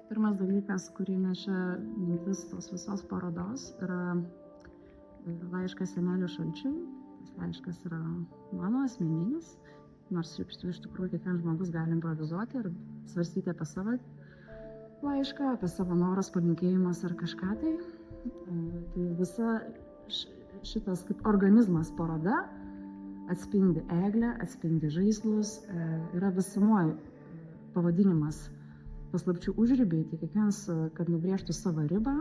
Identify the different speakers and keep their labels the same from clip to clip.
Speaker 1: Pirmas dalykas, kurį nešia mintis tos visos parodos, yra laiškas Seneliui Šalčiui. Tas laiškas yra mano asmeninis, nors iš tikrųjų kiekvienas žmogus gali improvizuoti ir svarstyti apie savo laišką, apie savo norus, palinkėjimus ar kažką tai. Tai visa šitas kaip organizmas paroda atspindi eglę, atspindi žaislus, yra visumoje pavadinimas paslapčių užribiai, tai kiekvienas, kad nubrėžtų savo ribą,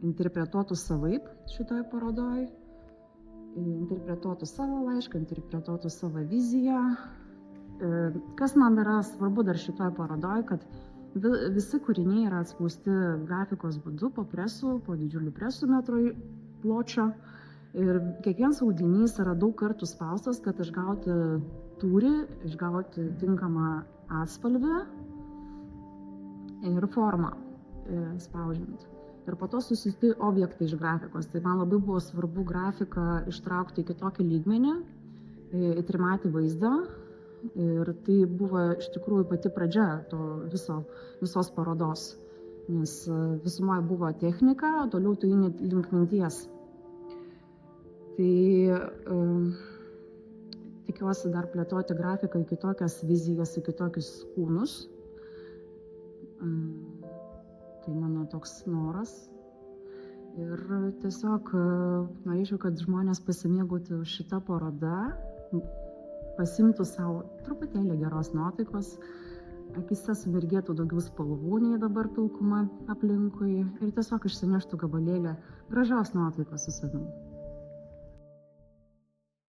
Speaker 1: interpretuotų savaip šitoje parodoje, interpretuotų savo laišką, interpretuotų savo viziją. Kas man yra svarbu dar šitoje parodoje, kad visi kūriniai yra atspausti grafikos būdu po presų, po didžiulių presų metro pločio. Ir kiekvienas audinys yra daug kartų spaustas, kad išgauti tūrį, išgauti tinkamą atspalvį ir formą spaudžiant. Ir po to susisti objektai iš grafikos. Tai man labai buvo svarbu grafiką ištraukti į kitokį lygmenį, į trimatį vaizdą. Ir tai buvo iš tikrųjų pati pradžia to visos parodos. Nes visumoje buvo technika, o toliau tu eini link minties. Tai tikiuosi dar plėtoti grafiką į kitokias vizijas, į kitokius kūnus. Tai mano toks noras. Ir tiesiog norėčiau, kad žmonės pasimėgautų šitą parodą, pasimtų savo truputėlį geros nuotaikos, akise sumirgėtų daugiau spalvų nei dabar pilkuma aplinkui ir tiesiog išsineštų gabalėlį gražios nuotaikos su savimi.